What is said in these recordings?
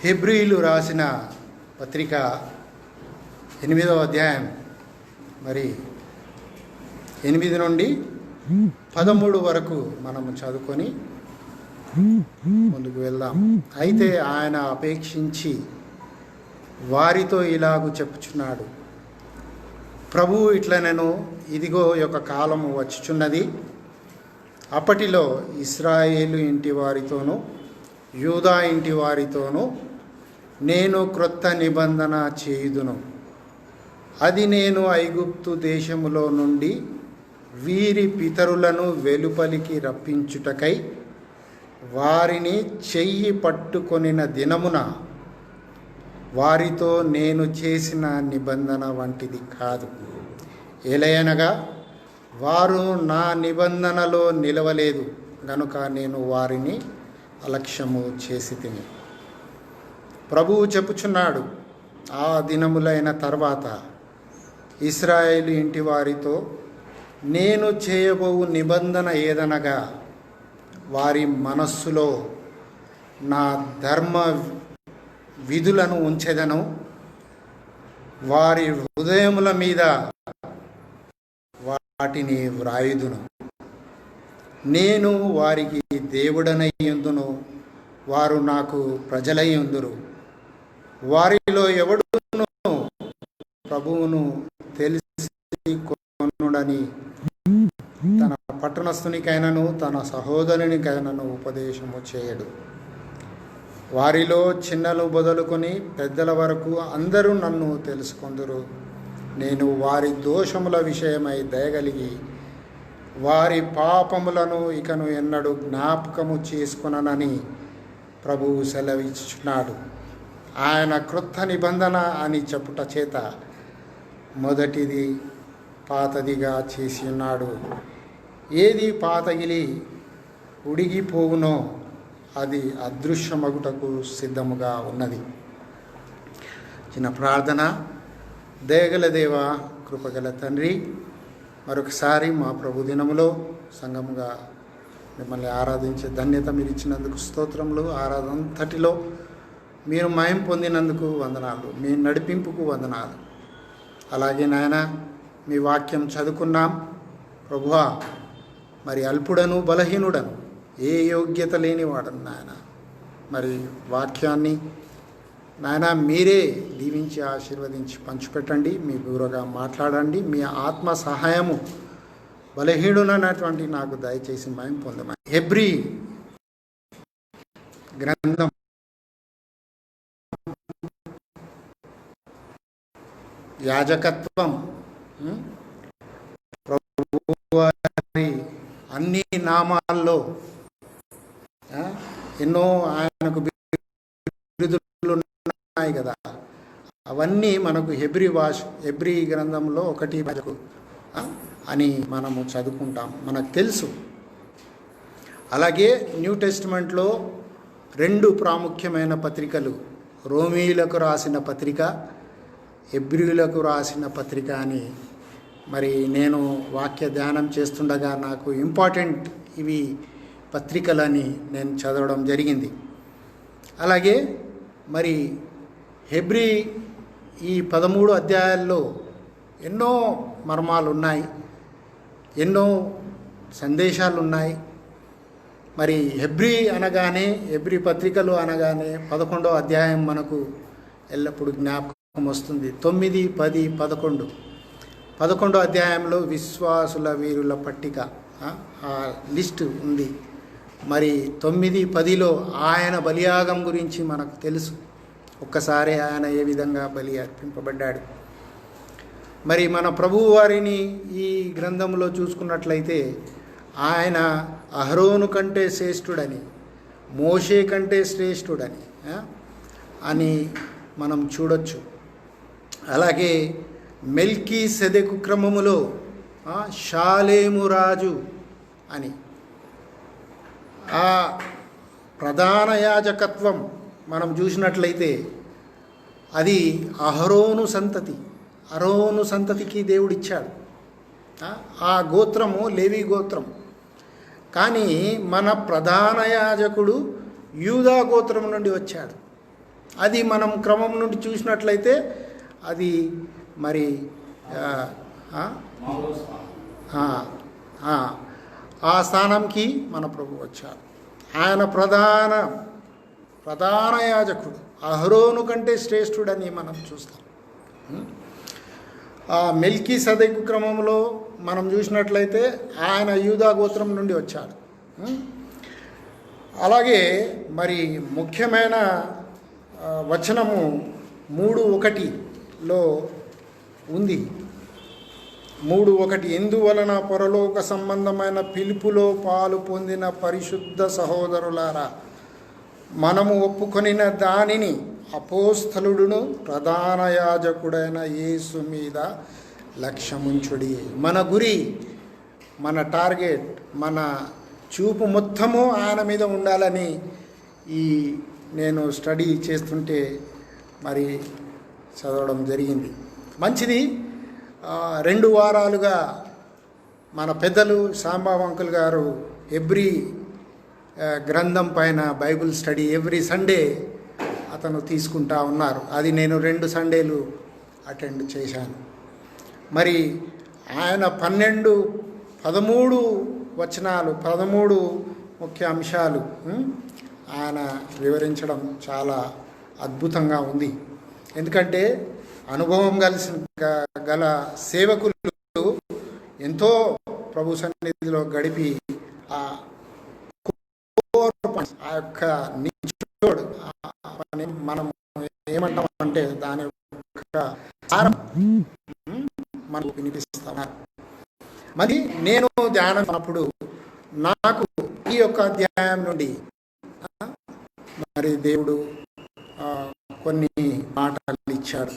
హెబ్రీలు రాసిన పత్రిక 8వ అధ్యాయం మరి 8 నుండి 13 వరకు మనము చదువుకొని ముందుకు వెళ్దాం. అయితే ఆయన అపేక్షించి వారితో ఇలాగూ చెప్పుచున్నాడు, ప్రభువు ఇట్లనెను, ఇదిగో యొక్క కాలము వచ్చుచున్నది, అప్పటిలో ఇశ్రాయేలు ఇంటి వారితోనూ యూదా ఇంటి వారితోనూ నేను క్రొత్త నిబంధన చేయుదును. అది నేను ఐగుప్తు దేశములో నుండి వీరి పితరులను వెలుపలికి రప్పించుటకై వారిని చెయ్యి పట్టుకొనిన దినమున వారితో నేను చేసిన నిబంధన వంటిది కాదు. ఎలయనగా వారు నా నిబంధనలో నిలవలేదు గనుక నేను వారిని అలక్ష్యము చేసి తిని. ప్రభువు చెప్పుచున్నాడు, ఆ దినములైన తర్వాత ఇశ్రాయేలు ఇంటి వారితో నేను చేయబోవు నిబంధన ఏదనగా వారి మనస్సులో నా ధర్మ విధులను ఉంచెదను, వారి హృదయముల మీద వాటిని వ్రాయుదును. నేను వారికి దేవుడనై యుందును, వారు నాకు ప్రజలై యుందురు. వారిలో ఎవడును ప్రభువును తెలిసి కొనుడని తన పట్టణస్థునికైనను తన సహోదరునికైనను ఉపదేశము చేయడు. వారిలో చిన్నలు మొదలుకొని పెద్దల వరకు అందరూ నన్ను తెలుసుకొందురు. నేను వారి దోషముల విషయమై దయగలిగి వారి పాపములను ఇకను ఎన్నడూ జ్ఞాపకము చేసుకొననని ప్రభువు సెలవిచ్చుచున్నాడు. ఆయన క్రొత్త నిబంధన అని చెప్పుట చేత మొదటిది పాతదిగా చేసి ఉన్నాడు. ఏది పాతగిలి ఉడిగిపోవునో అది అదృశ్యమగుటకు సిద్ధముగా ఉన్నది. చిన్న ప్రార్థన. దయగల దేవ, కృపగల తండ్రి, మరొకసారి మా ప్రభు దినములో సంఘముగా మిమ్మల్ని ఆరాధించే ధన్యత మీరు ఇచ్చినందుకు స్తోత్రములు. ఆరాధనంతటిలో మీరు మహిమ పొందినందుకు వందనాలు, మీ నడిపింపుకు వందనాలు. అలాగే నాయన, మీ వాక్యం చదువుకున్నాం ప్రభువా. మరి అల్పుడను బలహీనుడను, ఏ యోగ్యత లేనివాడను నాయన. మరి వాక్యాన్ని నాయన మీరే దీవించి ఆశీర్వదించి పంచిపెట్టండి, మీ గురుగా మాట్లాడండి. మీ ఆత్మ సహాయము బలహీనుడైనటువంటి నాకు దయచేసి మహిమ పొందమని. హెబ్రీ గ్రంథం యాజకత్వం ప్రభువారి అన్ని నామాల్లో ఎన్నో ఆయనకు బిరుదులు ఉన్నాయి కదా, అవన్నీ మనకు హెబ్రీ గ్రంథంలో 1 అని మనము చదువుకుంటాం, మనకు తెలుసు. అలాగే న్యూ టెస్టిమెంట్లో 2 ప్రాముఖ్యమైన పత్రికలు, రోమీయులకు రాసిన పత్రిక, హెబ్రీయులకు రాసిన పత్రిక అని మరి నేను వాక్య ధ్యానం చేస్తుండగా నాకు ఇంపార్టెంట్ ఇవి పత్రికలని నేను చదవడం జరిగింది. అలాగే మరి హెబ్రీ ఈ 13 అధ్యాయాల్లో ఎన్నో మర్మాలు ఉన్నాయి, ఎన్నో సందేశాలు ఉన్నాయి. మరి హెబ్రీ పత్రికలు అనగానే 11వ అధ్యాయం మనకు ఎల్లప్పుడూ జ్ఞాపకం వస్తుంది. 9, 10, 11. 11వ అధ్యాయంలో విశ్వాసుల వీరుల పట్టిక, ఆ లిస్టు ఉంది. మరి 9, 10లో ఆయన బలియాగం గురించి మనకు తెలుసు. ఒక్కసారి ఆయన ఏ విధంగా బలి అర్పింపబడ్డాడు. మరి మన ప్రభువు వారిని ఈ గ్రంథంలో చూసుకున్నట్లయితే ఆయన అహరోను కంటే శ్రేష్ఠుడని, మోషే కంటే శ్రేష్ఠుడని అని మనం చూడొచ్చు. అలాగే మెల్కీసెదెకు క్రమములో షాలేము రాజు అని, ఆ ప్రధాన యాజకత్వం మనం చూసినట్లయితే అది అహరోను సంతతికి దేవుడిచ్చాడు. ఆ గోత్రము లేవి గోత్రం. కానీ మన ప్రధాన యాజకుడు యూదా గోత్రం నుండి వచ్చాడు. అది మనం క్రమం నుండి చూసినట్లయితే అది మరి ఆ స్థానంకి మన ప్రభు వచ్చారు. ఆయన ప్రధాన యాజకుడు, అహరోను కంటే శ్రేష్ఠుడని మనం చూస్తాం. ఆ మెల్కీసెదెకు క్రమంలో మనం చూసినట్లయితే ఆయన యూదా గోత్రం నుండి వచ్చాడు. అలాగే మరి ముఖ్యమైన వచనము 3:1లో ఉంది. 3:1 ఎందువలన పరలోక సంబంధమైన పిలుపులో పాలు పొందిన పరిశుద్ధ సహోదరులారా, మనము ఒప్పుకొనిన దానిని అపోస్తలుడును ప్రధాన యాజకుడైన యేసు మీద లక్ష్యముంచుడి. మన గురి, మన టార్గెట్, మన చూపు మొత్తము ఆయన మీద ఉండాలని నేను స్టడీ చేస్తుంటే మరి చదవడం జరిగింది. మంచిది. 2 వారాలుగా మన పెద్దలు సాంబాబు అంకుల్ గారు ఎవ్రీ గ్రంథం పైన బైబిల్ స్టడీ ఎవ్రీ సండే అతను తీసుకుంటా ఉన్నారు. అది నేను 2 సండేలు అటెండ్ చేశాను. మరి ఆయన 13 వచనాలు, 13 ముఖ్య అంశాలు ఆయన వివరించడం చాలా అద్భుతంగా ఉంది. ఎందుకంటే అనుభవం గల సేవకులు ఎంతో ప్రభు సన్నిధిలో గడిపి ఆ యొక్క నిచోడు మనం ఏమంటామంటే దాని యొక్క సారం మనకు వినిపిస్తాం. మరి నేను ధ్యానం అప్పుడు నాకు ఈ యొక్క అధ్యాయం నుండి మరి దేవుడు కొన్ని మాటలు ఇచ్చాడు.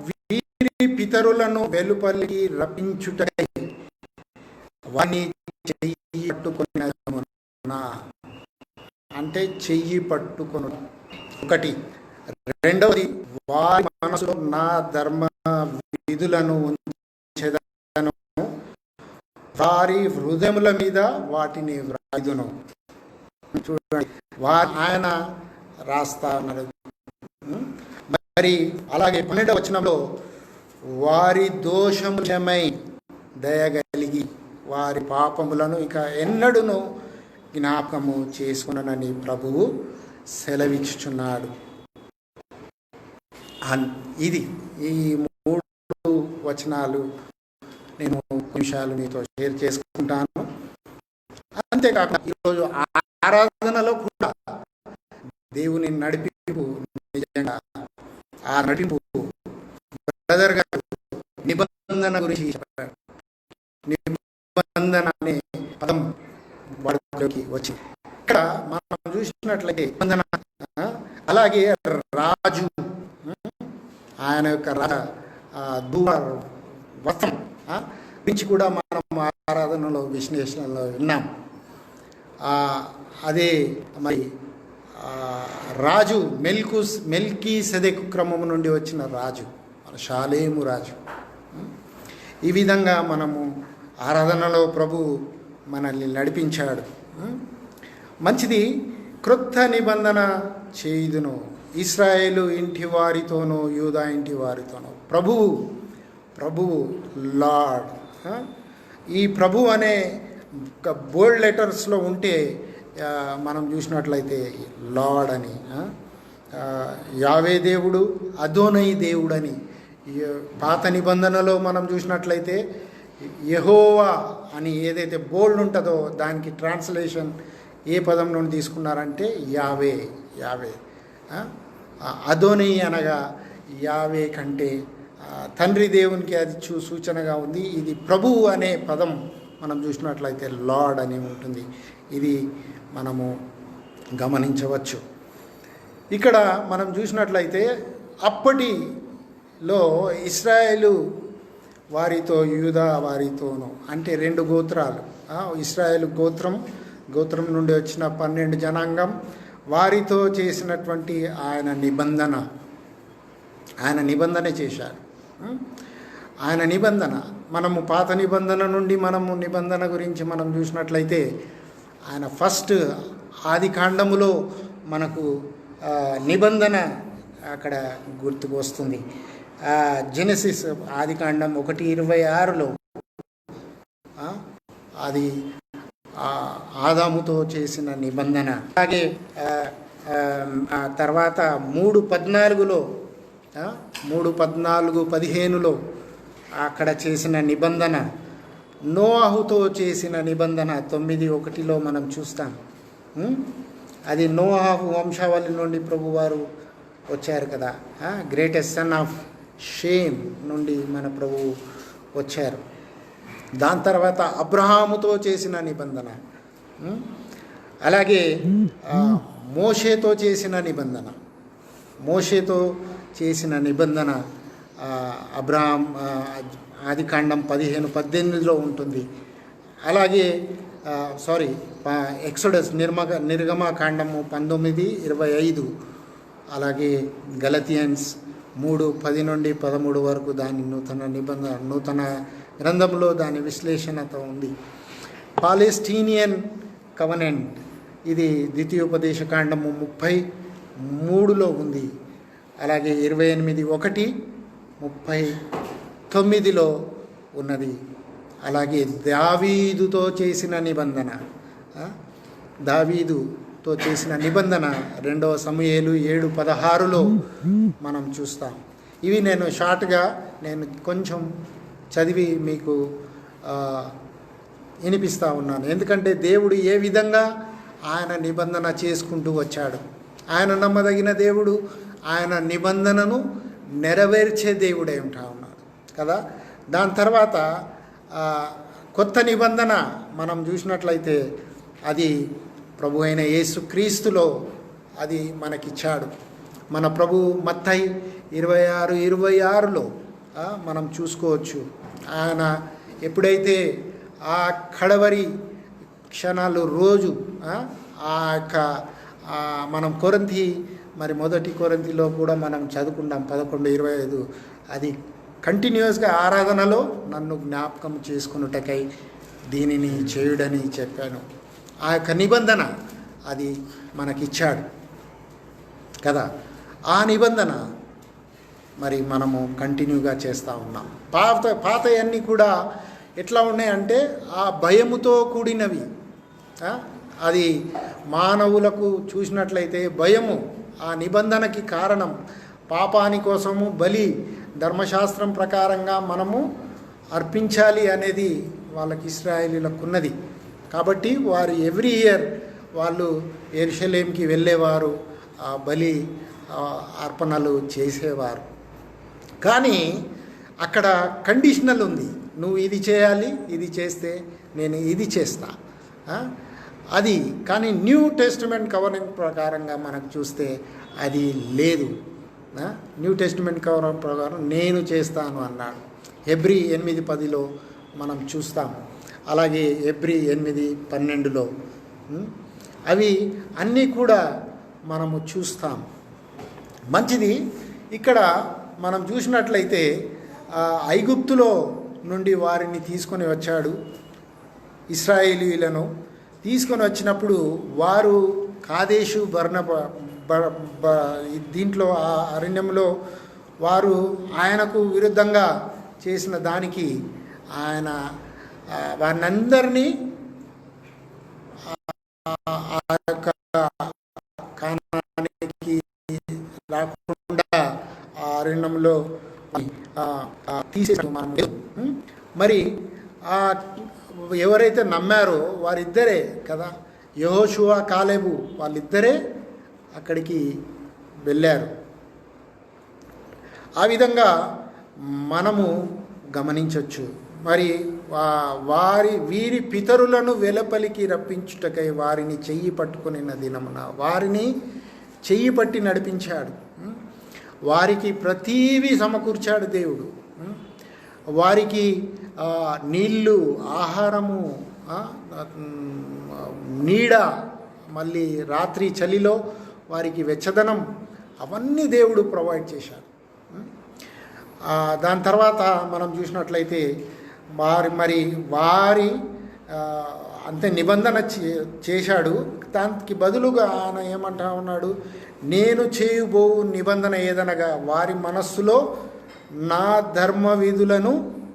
వీరి పితరులను వెలుపలికి రప్పించుటకై వారిని చెయ్యి పట్టుకొనిన, అంటే చెయ్యి పట్టుకొను ఒకటి. రెండవది, వారి మనసులో నా ధర్మ విధులను ఉంచెదను, వారి హృదయముల మీద వాటిని వ్రాయుదును. చూడండి, ఆయన రాస్తా అన్నాడు. మరి అలాగే 12వ వచనంలో వారి దోషములమై దయగలిగి వారి పాపములను ఇక ఎన్నడూను జ్ఞాపకము చేసుకునని ప్రభువు సెలవిచ్చుచున్నాడు. ఇది ఈ 3 వచనాలు నేను నిమిషాలు మీతో షేర్ చేసుకుంటాను. అంతేకాక ఈరోజు ఆరాధనలో కూడా దేవుని నడిపింపు, నిజంగా ఆ నడిపింపు బ్రదర్ గారు నిబంధన గురించి చెప్పారు. నిబంధన అనే పదం వాడుకలోకి వచ్చింది. ఇక్కడ మనం చూసినట్లయితే నిబంధన, అలాగే రాజు, ఆయన యొక్క దూర వస్త్రం గురించి కూడా మనం ఆరాధనలో విశ్లేషణలో విన్నాం. అదే మరి రాజు మెల్కీసెదెకు క్రమము నుండి వచ్చిన రాజు, మన షాలేము రాజు. ఈ విధంగా మనము ఆరాధనలో ప్రభు మనల్ని నడిపించాడు. మంచిది. క్రొత్త నిబంధన చేయుదును ఇశ్రాయేలు ఇంటి వారితోనూ యూదా ఇంటి వారితోనూ. ప్రభువు లార్డ్. ఈ ప్రభు అనే బోల్డ్ లెటర్స్లో ఉంటే మనం చూసినట్లయితే లార్డ్ అని, యావే దేవుడు, అదోనై దేవుడు అని. పాత నిబంధనలో మనం చూసినట్లయితే యెహోవా అని ఏదైతే బోల్డ్ ఉంటుందో దానికి ట్రాన్స్లేషన్ ఏ పదం నుండి తీసుకున్నారంటే యావే. అదోనై అనగా యావే కంటే తండ్రి దేవునికి అది సూచనగా ఉంది. ఇది ప్రభువు అనే పదం మనం చూసినట్లయితే లార్డ్ అని ఉంటుంది. ఇది మనము గమనించవచ్చు. ఇక్కడ మనం చూసినట్లయితే అప్పటిలో ఇశ్రాయేలు వారితో యూదా వారితోనూ, అంటే 2 గోత్రాలు, ఇశ్రాయేలు గోత్రం నుండి వచ్చిన 12 జనాంగం వారితో చేసినటువంటి ఆయన నిబంధన చేశారు. ఆయన నిబంధన, మనము పాత నిబంధన నుండి నిబంధన గురించి మనం చూసినట్లయితే ఆయన ఫస్ట్ ఆది కాండములో మనకు నిబంధన అక్కడ గుర్తుకు వస్తుంది. జెనసిస్ ఆదికాండం 1:26లో అది ఆదాముతో చేసిన నిబంధన. అలాగే తర్వాత 3:14లో 3:14-15లో అక్కడ చేసిన నిబంధన, నోవాహుతో చేసిన నిబంధన 9:1లో మనం చూస్తాం. అది నోవాహు వంశావళి నుండి ప్రభువారు వచ్చారు కదా, గ్రేటెస్ట్ సన్ ఆఫ్ షేమ్ నుండి మన ప్రభువు వచ్చారు. దాని తర్వాత అబ్రహాముతో చేసిన నిబంధన, అలాగే మోషేతో చేసిన నిబంధన, మోషేతో చేసిన నిబంధన అబ్రహాం ఆదికాండం 15-18లో ఉంటుంది. అలాగే ఎక్సోడస్ నిర్గమకాండము 19:25, అలాగే గలతియన్స్ 3:10-13 వరకు దాని నూతన గ్రంథంలో దాని విశ్లేషణతో ఉంది. పాలెస్టీనియన్ కవనెంట్ ఇది ద్వితీయోపదేశకాండము 33లో ఉంది. అలాగే 28:1-39లో ఉన్నది. అలాగే దావీదుతో చేసిన నిబంధన, దావీదుతో చేసిన నిబంధన 2 సమూయేలు 7:16లో మనం చూస్తాం. ఇవి నేను షార్ట్గా కొంచెం చదివి మీకు వినిపిస్తూ ఉన్నాను. ఎందుకంటే దేవుడు ఏ విధంగా ఆయన నిబంధన చేసుకుంటూ వచ్చాడు. ఆయన నమ్మదగిన దేవుడు, ఆయన నిబంధనను నెరవేర్చే దేవుడై ఉంటా ఉన్నాడు కదా. దాని తర్వాత కొత్త నిబంధన మనం చూసినట్లయితే అది ప్రభు అయిన యేసుక్రీస్తులో అది మనకిచ్చాడు. మన ప్రభు మత్తయి 26:26లో మనం చూసుకోవచ్చు. ఆయన ఎప్పుడైతే ఆ కడవరి క్షణాలు రోజు ఆ యొక్క మనం మొదటి కొరింథీలో కూడా మనం చదువుకుంటాం 11:25, అది కంటిన్యూస్గా ఆరాధనలో నన్ను జ్ఞాపకం చేసుకున్నటకై దీనిని చేయుడని చెప్పాను. ఆ యొక్క నిబంధన అది మనకిచ్చాడు కదా. ఆ నిబంధన మరి మనము కంటిన్యూగా చేస్తూ ఉన్నాం. పాతయన్నీ కూడా ఎట్లా ఉన్నాయంటే ఆ భయముతో కూడినవి. అది మానవులకు చూసినట్లయితే భయము ఆ నిబంధనకి కారణం. పాపాని కోసము బలి ధర్మశాస్త్రం ప్రకారంగా మనము అర్పించాలి అనేది వాళ్ళకి ఇశ్రాయేలీలకు ఉన్నది. కాబట్టి వారు ఎవ్రీ ఇయర్ వాళ్ళు యెరూషలేంకి వెళ్ళేవారు, ఆ బలి అర్పణలు చేసేవారు. కానీ అక్కడ కండిషనల్ ఉంది, నువ్వు ఇది చేయాలి, ఇది చేస్తే నేను ఇది చేస్తా అది. కానీ న్యూ టెస్టిమెంట్ కవరెంట్ ప్రకారంగా మనకు చూస్తే అది లేదు. న్యూ టెస్టిమెంట్ కవరెంట్ ప్రకారం నేను చేస్తాను అన్నాడు. హెబ్రీ 8:10లో మనం చూస్తాం. అలాగే హెబ్రీ 8:12లో అవి అన్నీ కూడా మనము చూస్తాం. మంచిది. ఇక్కడ మనం చూసినట్లయితే ఐగుప్తులో నుండి వారిని తీసుకొని వచ్చాడు. ఇశ్రాయేలీయులను తీసుకొని వచ్చినప్పుడు వారు కాదేశు దీంట్లో ఆ అరణ్యంలో వారు ఆయనకు విరుద్ధంగా చేసిన దానికి ఆయన వారినందరినీ ఆ యొక్క కానానికి రాకుండా ఆ అరణ్యంలో తీసేసాడు. మరి ఎవరైతే నమ్మారో వారిద్దరే కదా, యెహోషువ కాలేబు వాళ్ళిద్దరే అక్కడికి వెళ్ళారు. ఆ మనము గమనించవచ్చు. మరి వీరి పితరులను వెలపలికి రప్పించుటకై వారిని చెయ్యి పట్టుకునిన దినమున వారిని చెయ్యి పట్టి నడిపించాడు. వారికి ప్రతీవి సమకూర్చాడు దేవుడు. వారికి నీళ్ళు, ఆహారము, నీడ, మళ్ళీ రాత్రి చలిలో వారికి వెచ్చదనం, అవన్నీ దేవుడు ప్రొవైడ్ చేశాడు. దాని తర్వాత మనం చూసినట్లయితే వారి అంతే నిబంధన చేశాడు. దానికి బదులుగా ఆయన ఏమంటా ఉన్నాడు, నేను చేయబో నిబంధన ఏదనగా వారి మనస్సులో నా ధర్మ విధులను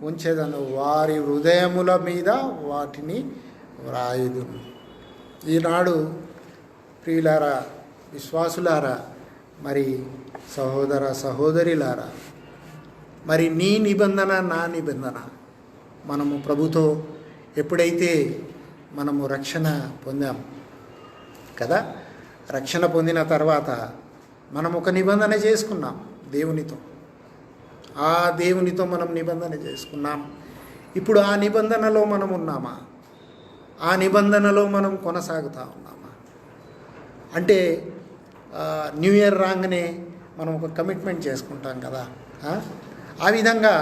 ఉంచేదను, వారి హృదయముల మీద వాటిని వ్రాయుదును. ఈనాడు ప్రియులారా, విశ్వాసులారా, మరి సహోదర సహోదరిలారా, మరి నీ నిబంధన నా నిబంధన, మనము ప్రభుతో ఎప్పుడైతే మనము రక్షణ పొందాం కదా, రక్షణ పొందిన తర్వాత మనం ఒక నిబంధన చేసుకున్నాం దేవునితో. ఆ దేవునితో మనం నిబంధన చేసుకున్నాం. ఇప్పుడు ఆ నిబంధనలో మనం ఉన్నామా? ఆ నిబంధనలో మనం కొనసాగుతూ ఉన్నామా? అంటే న్యూ ఇయర్ రాగానే మనం ఒక కమిట్మెంట్ చేసుకుంటాం కదా, ఆ విధంగా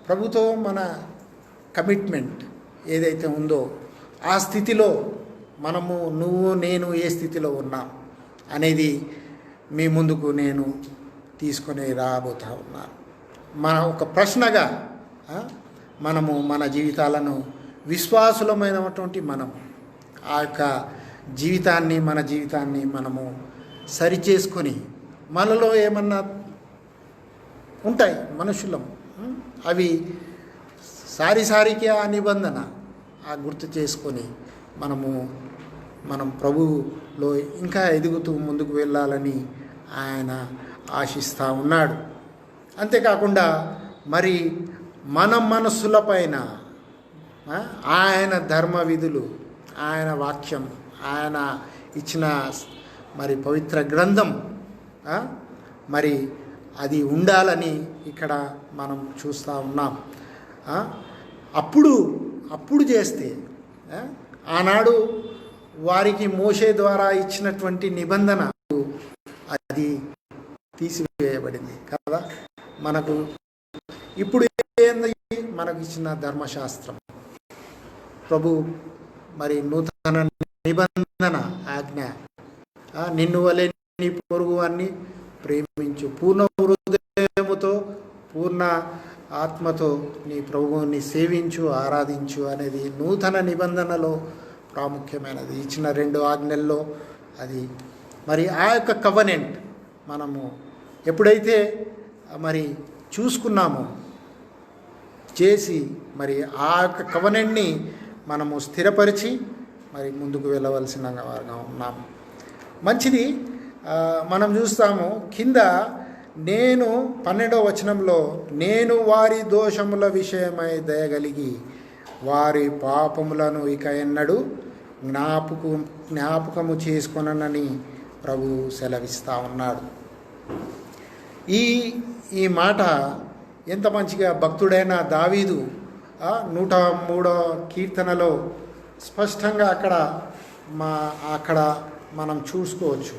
ప్రభుతో మన కమిట్మెంట్ ఏదైతే ఉందో ఆ స్థితిలో మనము, నువ్వు నేను ఏ స్థితిలో ఉన్నాం అనేది మీ ముందుకు నేను తీసుకొని రాబోతా ఉన్నాను. మన ఒక ప్రశ్నగా మనము మన జీవితాలను, విశ్వాసులమైనటువంటి మనం ఆ యొక్క జీవితాన్ని, మన జీవితాన్ని మనము సరిచేసుకొని, మనలో ఏమన్నా ఉంటాయి మనుషులం, అవి సారికి ఆ నిబంధన గుర్తు చేసుకొని మనం ప్రభువులో ఇంకా ఎదుగుతూ ముందుకు వెళ్ళాలని ఆయన ఆశిస్తూ ఉన్నాడు. అంతేకాకుండా మరి మన మనస్సులపైన ఆయన ధర్మ విధులు, ఆయన వాక్యం, ఆయన ఇచ్చిన మరి పవిత్ర గ్రంథం మరి అది ఉండాలని ఇక్కడ మనం చూస్తూ ఉన్నాం. అప్పుడు చేస్తే ఆనాడు వారికి మోషే ద్వారా ఇచ్చినటువంటి నిబంధన అది తీసివేయబడింది కదా. మనకు ఇప్పుడు ఏంది, మనకు ఇచ్చిన ధర్మశాస్త్రం, ప్రభు మరి నూతన నిబంధన ఆజ్ఞ, నిన్ను వలె నీ పొరుగు అన్ని ప్రేమించు, పూర్ణ హృదయముతో పూర్ణ ఆత్మతో నీ ప్రభువుని సేవించు, ఆరాధించు అనేది నూతన నిబంధనలో ప్రాముఖ్యమైనది. ఇచ్చిన 2 ఆజ్ఞల్లో అది మరి ఆ యొక్క కవనెంట్ మనము ఎప్పుడైతే మరి చూసుకున్నామో, చేసి మరి ఆ యొక్క కవనెంట్ని మనము స్థిరపరిచి మరి ముందుకు వెళ్ళవలసిన వారుగా ఉన్నాము. మంచిది. మనం చూస్తాము కింద, నేను 12వ వచనంలో, నేను వారి దోషముల విషయమై దయగలిగి వారి పాపములను ఇక ఎన్నడూ జ్ఞాపకము చేసుకొనని ప్రభు సెలవిస్తూ ఉన్నాడు. ఈ మాట ఎంత మంచిగా భక్తుడైన దావీదు 103వ కీర్తనలో స్పష్టంగా అక్కడ మనం చూసుకోవచ్చు.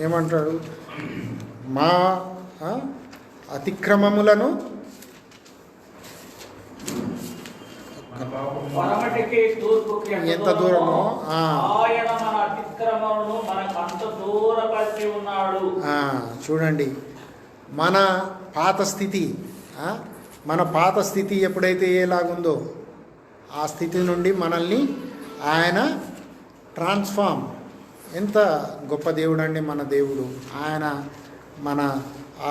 ఏమంటాడు, మా అతిక్రమములను ఎంత దూరమో చూడండి. మన పాత స్థితి ఎప్పుడైతే ఎలాగుందో ఆ స్థితి నుండి మనల్ని ఆయన ట్రాన్స్ఫార్మ్, ఎంత గొప్ప దేవుడు అండి మన దేవుడు. ఆయన మన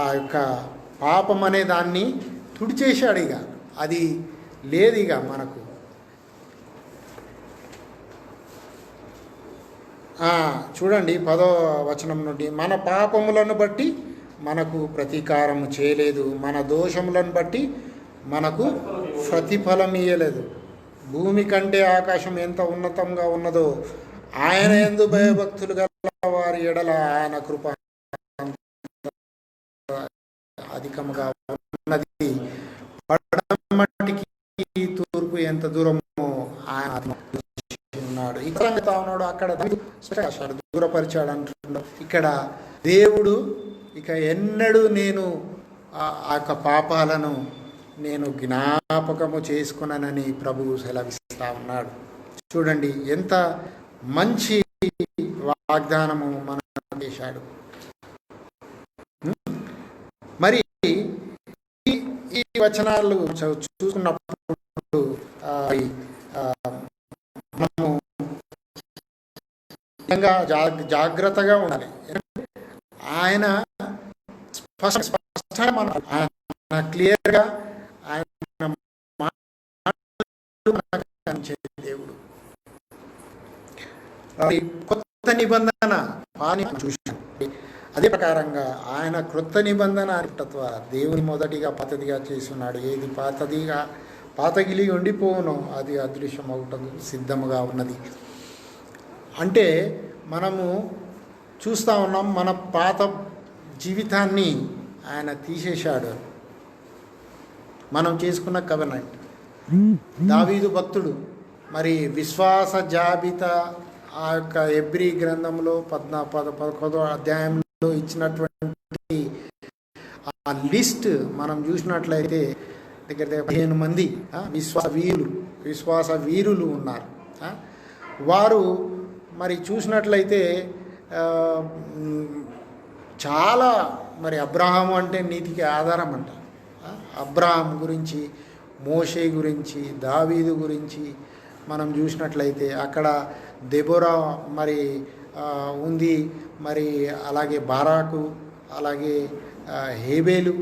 ఆ యొక్క పాపం అనే దాన్ని తుడిచేశాడు. ఇక అది లేదు ఇక మనకు. చూడండి 10వ వచనం నుండి, మన పాపములను బట్టి మనకు ప్రతీకారము చేయలేదు, మన దోషములను బట్టి మనకు ప్రతిఫలం ఇయ్యలేదు. భూమి కంటే ఆకాశం ఎంత ఉన్నతంగా ఉన్నదో ఆయన యందు భయభక్తులు గల వారి ఎడల ఆయన కృప అధికముగా ఉన్నది. పడమటికి తూర్పు ఎంత దూరమో ఆయన ఉన్నాడు. ఉన్నాడు అక్కడ దూరపరిచాడు అంటున్నాడు. ఇక్కడ దేవుడు ఇక ఎన్నడూ నేను ఆ యొక్క పాపాలను నేను జ్ఞాపకము చేసుకున్నానని ప్రభువు సెలవిస్తా ఉన్నాడు. చూడండి ఎంత మంచి వాగ్దానము మనం చేశాడు. మరి ఈ వచనాలు చూసుకున్నప్పుడు మనము నిజంగా జాగ్రత్తగా ఉండాలి. ఆయన స్పష్టంగా మనం ఆయన క్లియర్గా ఆయన దేవుడు. కొత్త నిబంధన పాని చూసాం. అదే ప్రకారంగా ఆయన క్రొత్త నిబంధన దేవుని మొదటిగా పాతదిగా చేస్తున్నాడు. ఏది పాతగిలి ఉండిపోవునో అది అదృశ్యమవుటకు సిద్ధముగా ఉన్నది. అంటే మనము చూస్తూ ఉన్నాం, మన పాత జీవితాన్ని ఆయన తీసేశాడు. మనం చేసుకున్న కవెనెంట్. దావీదు భక్తుడు మరి విశ్వాస జాబితా ఆ యొక్క ఎబ్రీ గ్రంథంలో 11వ అధ్యాయంలో ఇచ్చినటువంటి ఆ లిస్ట్ మనం చూసినట్లయితే దగ్గర 15 మంది విశ్వాస వీరులు ఉన్నారు. వారు మరి చూసినట్లయితే చాలా మరి అబ్రహాము అంటే నీతికి ఆధారం అంట. అబ్రహాం గురించి, మోషే గురించి, దావీదు గురించి మనం చూసినట్లయితే అక్కడ దెబోరా మరి ఉంది, మరి అలాగే బారాకు, అలాగే హేబేలు,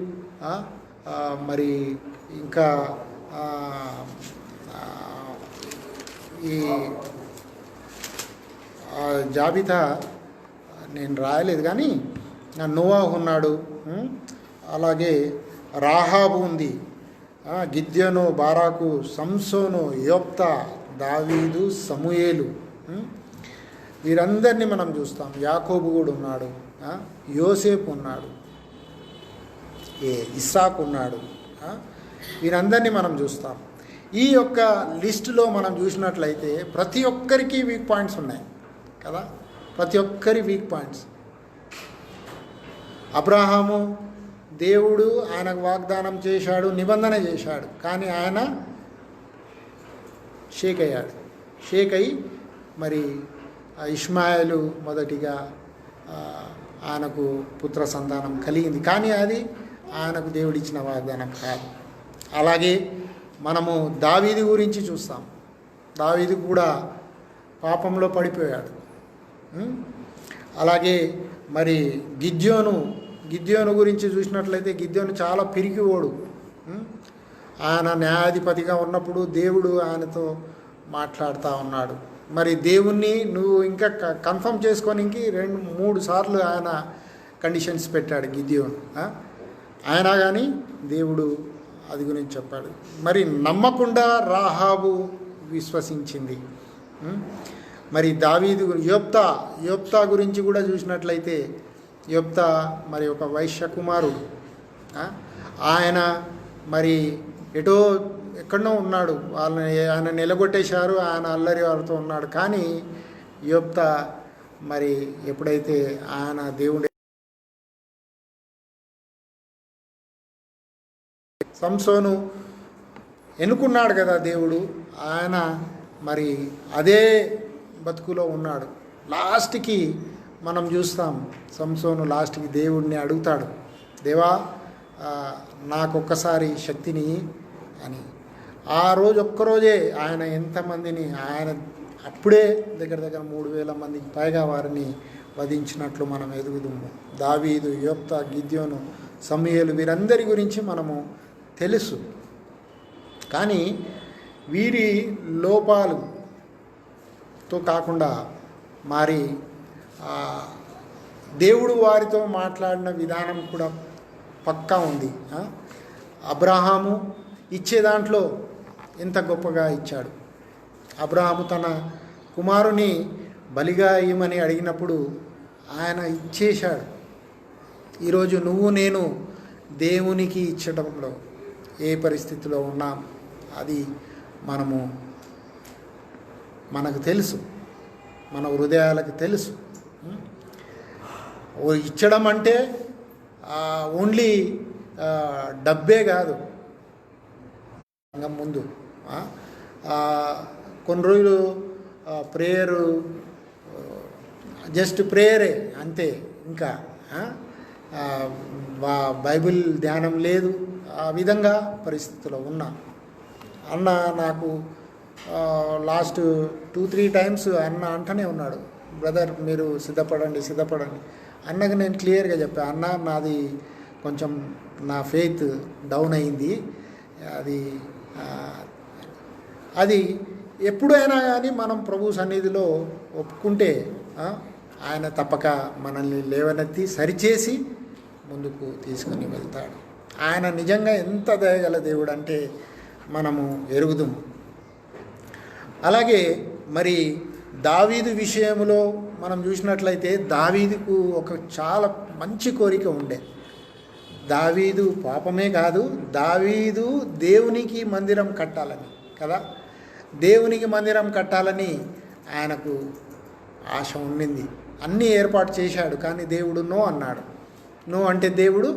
మరి ఇంకా ఈ జాబితా నేను రాయలేదు కానీ నోవాహు ఉన్నాడు, అలాగే రాహాబు ఉంది, గిద్యోను, బారాకు, సంసోను, యోప్తా, దావీదు, సమూయేలు, వీరందరినీ మనం చూస్తాం. యాకోబు కూడా ఉన్నాడు, యోసేపు ఉన్నాడు, ఇస్సాకు ఉన్నాడు. వీరందరినీ మనం చూస్తాం. ఈ యొక్క లిస్టులో మనం చూసినట్లయితే ప్రతి ఒక్కరికి వీక్ పాయింట్స్ ఉన్నాయి కదా. ప్రతి ఒక్కరి వీక్ పాయింట్స్. అబ్రహాము దేవుడు ఆయనకు వాగ్దానం చేశాడు, నిబంధన చేశాడు, కానీ ఆయన షేక్ అయ్యాడు. షేక్ అయ్యి మరి ఇష్మాయేలు మొదటిగా ఆయనకు పుత్ర సంతానం కలిగింది, కానీ అది ఆయనకు దేవుడిచ్చిన వాగ్దానం కాదు. అలాగే మనము దావీదు గురించి చూస్తాం. దావీదు కూడా పాపంలో పడిపోయాడు. అలాగే మరి గిద్యోను గురించి చూసినట్లయితే గిద్యోను చాలా పిరికివాడు. ఆయన న్యాయాధిపతిగా ఉన్నప్పుడు దేవుడు ఆయనతో మాట్లాడుతూ ఉన్నాడు. మరి దేవుణ్ణి నువ్వు ఇంకా కన్ఫర్మ్ చేసుకోనికి 2-3 సార్లు ఆయన కండిషన్స్ పెట్టాడు గిద్యోను. అయినా కానీ దేవుడు అది గురించి చెప్పాడు. మరి నమ్మకుండా రాహాబు విశ్వసించింది. మరి దావీదు యోప్తా గురించి కూడా చూసినట్లయితే యోప్తా మరి ఒక వైశ్య కుమారుడు. ఆయన మరి ఎక్కడో ఉన్నాడు, ఆయన నిలగొట్టేశారు, ఆయన అల్లరి వారితో ఉన్నాడు. కానీ యోప్తా మరి ఎప్పుడైతే ఆయన దేవుడి సంసోను ఎన్నుకున్నాడు కదా దేవుడు, ఆయన మరి అదే బతుకులో ఉన్నాడు. లాస్ట్కి మనం చూస్తాం, సంసోను లాస్ట్కి దేవుడిని అడుగుతాడు, దేవా నాకొక్కసారి శక్తిని అని. ఆ రోజు ఒక్కరోజే ఆయన ఎంతమందిని ఆయన అప్పుడే దగ్గర 3,000 మందికి పైగా వారిని వధించినట్లు మనం ఎదుగుదాము. దావీదు, యోప్తా, గిద్యోను, సమూయేలు వీరందరి గురించి మనము తెలుసు. కానీ వీరి లోపాలతో కాకుండా మరి దేవుడు వారితో మాట్లాడిన విధానం కూడా పక్కా ఉంది. అబ్రహాము ఇచ్చే దాంట్లో ఎంత గొప్పగా ఇచ్చాడు. అబ్రహాము తన కుమారుని బలిగా ఇవ్వమని అడిగినప్పుడు ఆయన ఇచ్చేశాడు. ఈరోజు నువ్వు నేను దేవునికి ఇచ్చడంలో ఏ పరిస్థితిలో ఉన్నాం అది మనకు తెలుసు, మన హృదయాలకు తెలుసు. ఇచ్చడం అంటే ఓన్లీ డబ్బే కాదు. ముందు కొన్ని రోజులు ప్రేయరు, జస్ట్ ప్రేయరే అంతే, ఇంకా బైబిల్ ధ్యానం లేదు. ఆ విధంగా పరిస్థితిలో ఉన్నా. అన్న నాకు లాస్ట్ 2-3 టైమ్స్ అన్న అంటనే ఉన్నాడు, బ్రదర్ మీరు సిద్ధపడండి సిద్ధపడండి. అన్నకు నేను క్లియర్గా చెప్పా, అన్న నాది కొంచెం నా ఫెయిత్ డౌన్ అయింది, అది అది ఎప్పుడైనా కానీ మనం ప్రభు సన్నిధిలో ఒప్పుకుంటే ఆయన తప్పక మనల్ని లేవనెత్తి సరిచేసి ముందుకు తీసుకొని వెళ్తాడు. ఆయన నిజంగా ఎంత దయగల దేవుడు అంటే మనము ఎరుగుదుము. అలాగే మరి దావీదు విషయంలో మనం చూసినట్లయితే దావీదుకు ఒక చాలా మంచి కోరిక ఉండే. దావీదు పాపమే కాదు, దావీదు దేవునికి మందిరం కట్టాలని కదా, దేవునికి మందిరం కట్టాలని ఆయనకు ఆశ ఉండింది. అన్నీ ఏర్పాటు చేశాడు, కానీ దేవుడు నో అన్నాడు. నో అంటే దేవుడు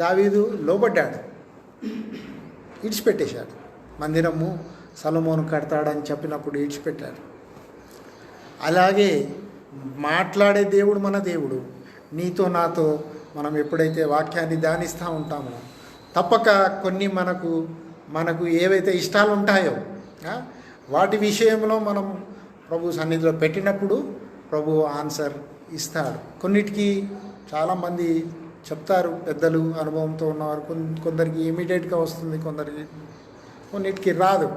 దావీదు లోబడ్డాడు, ఇడిచిపెట్టేశాడు. మందిరము సొలొమోను కడతాడని చెప్పినప్పుడు ఇడిచిపెట్టాడు. అలాగే మాట్లాడే దేవుడు మన దేవుడు. నీతో నాతో మనం ఎప్పుడైతే వాక్యాన్ని ధ్యానిస్తూ ఉంటామో తప్పక కొన్ని మనకు ఏవైతే ఇష్టాలు ఉంటాయో వాటి విషయంలో మనం ప్రభు సన్నిధిలో పెట్టినప్పుడు ప్రభు ఆన్సర్ ఇస్తాడు. కొన్నిటికి చాలామంది చెప్తారు, పెద్దలు అనుభవంతో ఉన్నవారు, కొందరికి ఇమీడియట్గా వస్తుంది, కొన్నిటికి రాదు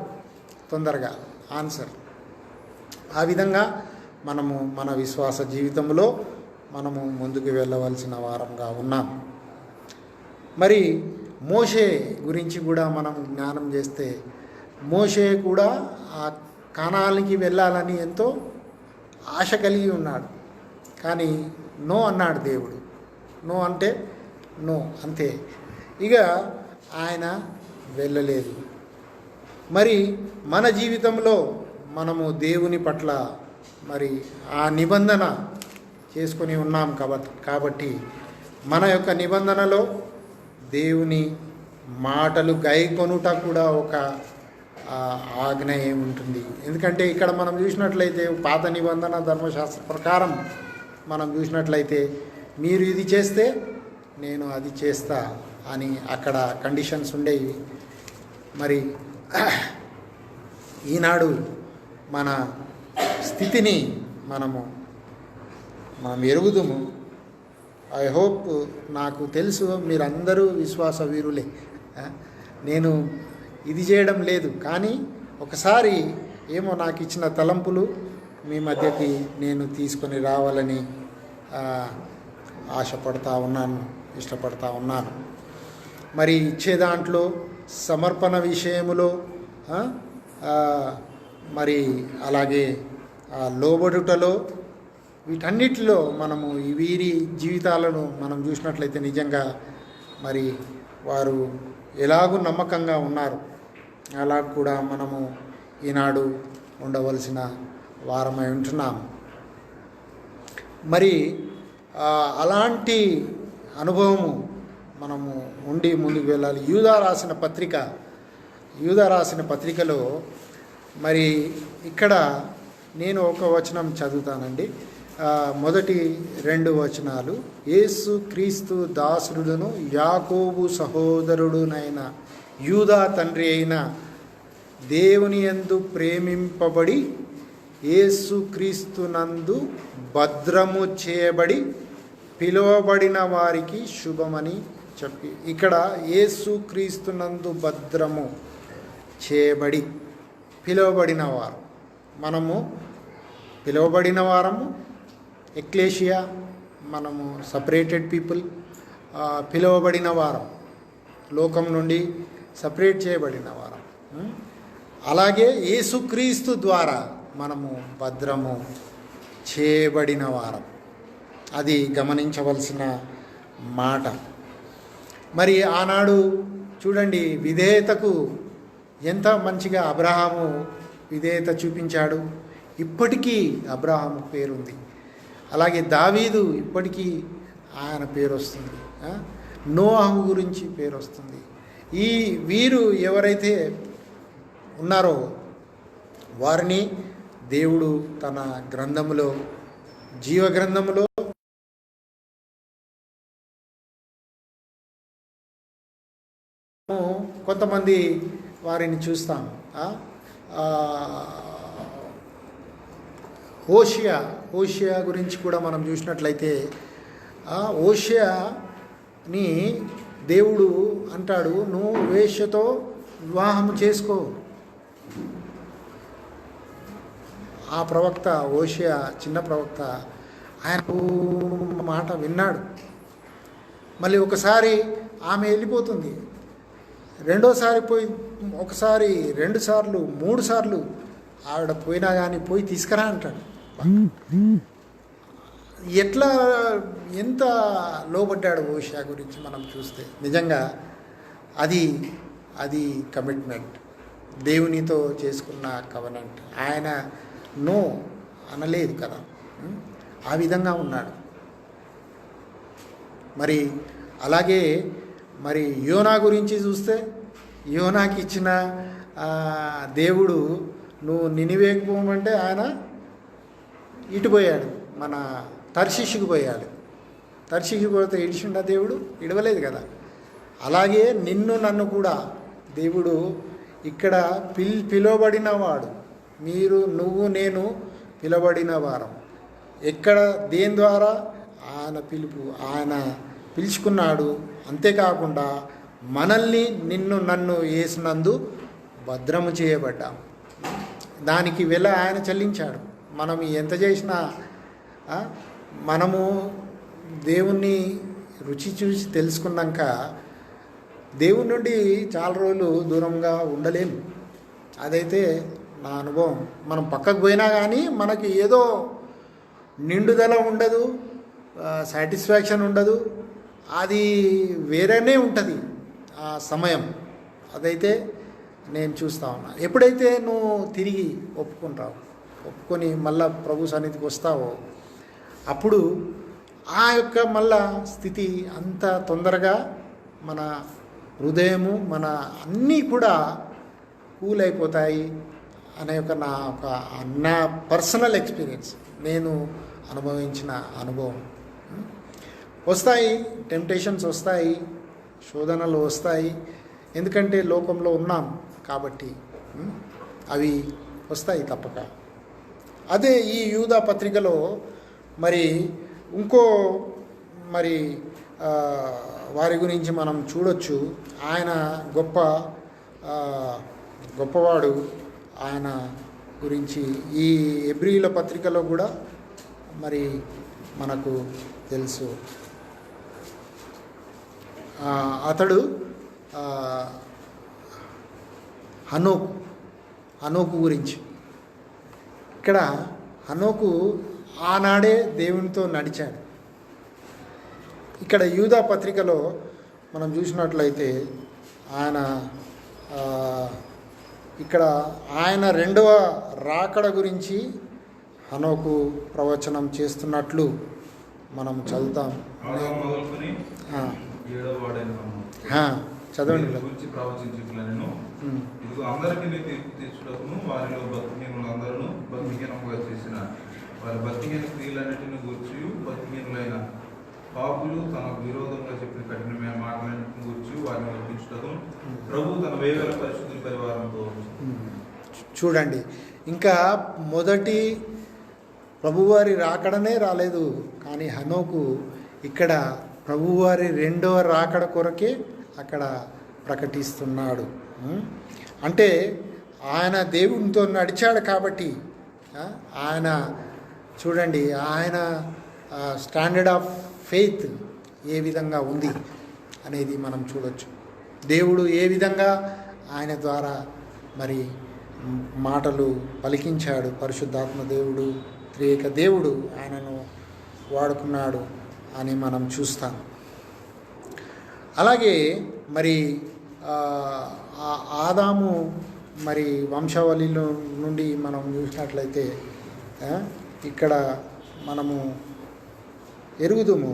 తొందరగా ఆన్సర్. ఆ విధంగా మనము మన విశ్వాస జీవితంలో మనము ముందుకు వెళ్ళవలసిన వారంగా ఉన్నాం. మరి మోషే గురించి కూడా మనం జ్ఞానం చేస్తే, మోషే కూడా ఆ కానానికి వెళ్ళాలని ఎంతో ఆశ కలిగి ఉన్నాడు, కానీ నో అన్నాడు దేవుడు. నో అంటే నో, అంతే. ఇక ఆయన వెళ్ళలేదు. మరి మన జీవితంలో మనము దేవుని పట్ల మరి ఆ నిబంధన చేసుకొని ఉన్నాం కాబట్టి మన యొక్క నిబంధనలో దేవుని మాటలు గైకొనుట కూడా ఒక ఆజ్ఞ ఉంటుంది. ఎందుకంటే ఇక్కడ మనం చూసినట్లయితే పాత నిబంధన ధర్మశాస్త్ర ప్రకారం మనం చూసినట్లయితే మీరు ఇది చేస్తే నేను అది చేస్తా అని అక్కడ కండిషన్స్ ఉండేవి. మరి ఈనాడు మన స్థితిని మనం ఎరుగుదుము. ఐ హోప్, నాకు తెలుసు మీరందరూ విశ్వాస వీరులే, నేను ఇది చేయడం లేదు, కానీ ఒకసారి ఏమో నాకు ఇచ్చిన తలంపులు మీ మధ్యకి నేను తీసుకొని రావాలని ఆశపడతా ఉన్నాను, ఇష్టపడతా ఉన్నాను. మరి ఇచ్చే దాంట్లో సమర్పణ విషయములో మరి అలాగే లోబడుటలో వీటన్నిటిలో మనము వీరి జీవితాలను మనం చూసినట్లయితే నిజంగా మరి వారు ఎలాగూ నమ్మకంగా ఉన్నారు. అలా కూడా మనము ఈనాడు ఉండవలసిన వారమై ఉంటున్నాము. మరి అలాంటి అనుభవము మనము ఉండి ముందుకు వెళ్ళాలి. యూదా రాసిన పత్రికలో మరి ఇక్కడ నేను ఒక వచనం చదువుతానండి. మొదటి 2 వచనాలు, యేసు క్రీస్తు దాసుడును యాకోబు సహోదరుడునైన యూదా తండ్రి అయిన దేవుని యందు ప్రేమింపబడి యేసు క్రీస్తునందు భద్రము చేయబడి పిలువబడిన వారికి శుభమని చెప్పి, ఇక్కడ యేసు క్రీస్తునందు భద్రము చేయబడి పిలువబడిన వారు, మనము పిలువబడిన వారము, ఎక్లేషియా, మనము సపరేటెడ్ పీపుల్, పిలువబడిన వారం, లోకం నుండి సపరేట్ చేయబడిన వారం. అలాగే యేసుక్రీస్తు ద్వారా మనము భద్రము చేయబడిన వారం. అది గమనించవలసిన మాట. మరి ఆనాడు చూడండి, విధేయతకు ఎంత మంచిగా అబ్రహాము విధేయత చూపించాడు. ఇప్పటికీ అబ్రహాము పేరుంది. అలాగే దావీదు ఇప్పటికీ ఆయన పేరు వస్తుంది. నోవాహు గురించి పేరు వస్తుంది. వీరు ఎవరైతే ఉన్నారో వారిని దేవుడు తన గ్రంథములో, జీవ గ్రంథములో కొంతమంది వారిని చూస్తాం. ఓషియా గురించి కూడా మనం చూసినట్లయితే ఓషియాని దేవుడు అంటాడు, నువ్వు వేశ్యతో వివాహం చేసుకో. ఆ ప్రవక్త ఓషియా, చిన్న ప్రవక్త, ఆయన మాట విన్నాడు. మళ్ళీ ఒకసారి ఆమె వెళ్ళిపోతుంది, రెండోసారి పోయి, ఒకసారి 2 సార్లు 3 సార్లు ఆవిడ పోయినా కానీ పోయి తీసుకురా అంటాడు. ఎట్లా ఎంత లోబడ్డాడు ఓషియా గురించి మనం చూస్తే నిజంగా అది కమిట్మెంట్, దేవునితో చేసుకున్న కవనెంట్. ఆయన నో అనలేదు కదా, ఆ విధంగా ఉన్నాడు. మరి అలాగే మరి యోనా గురించి చూస్తే, యోనాకి ఇచ్చిన దేవుడు నువ్వు నినివేకి పోమంటే ఆయన ఇటుపోయాడు, మన తర్షీషుకు పోయాడు. తర్షీషుకు పోతే ఇడిచిండా దేవుడు? ఇడవలేదు కదా. అలాగే నిన్ను నన్ను కూడా దేవుడు ఇక్కడ పిలువబడిన వాడు, నువ్వు నేను పిలువబడిన వారం. ఎక్కడ దేని ద్వారా? ఆయన పిలుపు, ఆయన పిలుచుకున్నాడు. అంతేకాకుండా మనల్ని నిన్ను నన్ను యేసునందు భద్రము చేయబడ్డాం. దానికి వెల ఆయన చెల్లించాడు. మనం ఎంత చేసినా మనము దేవుణ్ణి రుచి చూసి తెలుసుకున్నాక దేవుని నుండి చాలా రోజులు దూరంగా ఉండలేము. అదైతే నా అనుభవం. మనం పక్కకు పోయినా కానీ మనకి ఏదో నిండుదల ఉండదు, సాటిస్ఫాక్షన్ ఉండదు. అది వేరేనే ఉంటుంది ఆ సమయం. అదైతే నేను చూస్తూ ఉన్నా. ఎప్పుడైతే నువ్వు తిరిగి ఒప్పుకొని మళ్ళా ప్రభు సన్నిధికి వస్తావో అప్పుడు ఆ యొక్క మళ్ళా స్థితి అంత తొందరగా మన హృదయము, మన అన్నీ కూడా కూల్ అయిపోతాయి అనే నా పర్సనల్ ఎక్స్పీరియన్స్, నేను అనుభవించిన అనుభవం. వస్తాయి, టెంప్టేషన్స్ వస్తాయి, శోధనలు వస్తాయి. ఎందుకంటే లోకంలో ఉన్నాం కాబట్టి అవి వస్తాయి తప్పక. అదే ఈ యూదా పత్రికలో మరి ఇంకో వారి గురించి మనం చూడొచ్చు. ఆయన గొప్పవాడు. ఆయన గురించి ఈ హెబ్రీయుల పత్రికలో కూడా మరి మనకు తెలుసు. అతడు హనోకు గురించి. ఇక్కడ హనోకు ఆనాడే దేవునితో నడిచాడు. ఇక్కడ యూదా పత్రికలో మనం చూసినట్లయితే ఇక్కడ ఆయన 2వ రాకడ గురించి హనోకు ప్రవచనం చేస్తున్నట్లు మనం చదువుతాం. చదవండి. అందరికీ తీర్పు తీర్చుటకును వారిలో భక్తిహీనులందరూ భక్తిహీనముగా చేసిన వారి భక్తిహీన క్రియలన్నిటిని గూర్చి భక్తిహీనులైన పాపులు తన విరోధంగా చెప్పిన కఠినమైన మాటలన్నింటిని గూర్చి వారిని ఒప్పించుటకు ప్రభు తన వేవేల పరిశుద్ధుల పరివారంతో. చూడండి, ఇంకా మొదటి ప్రభువారి రాకడనే రాలేదు, కానీ హనోకు ఇక్కడ ప్రభువారి 2వ రాకడ కొరకే అక్కడ ప్రకటిస్తున్నాడు. అంటే ఆయన దేవునితో నడిచాడు కాబట్టి ఆయన చూడండి, ఆయన స్టాండర్డ్ ఆఫ్ ఫెయిత్ ఏ విధంగా ఉంది అనేది మనం చూడొచ్చు. దేవుడు ఏ విధంగా ఆయన ద్వారా మరి మాటలు పలికించాడు. పరిశుద్ధాత్మ దేవుడు, త్రియేక దేవుడు ఆయనను వాడుకున్నాడు అని మనం చూస్తాం. అలాగే మరి ఆదాము మరి వంశావళిలో నుండి మనం చూసినట్లయితే ఇక్కడ మనము ఎరుగుదుము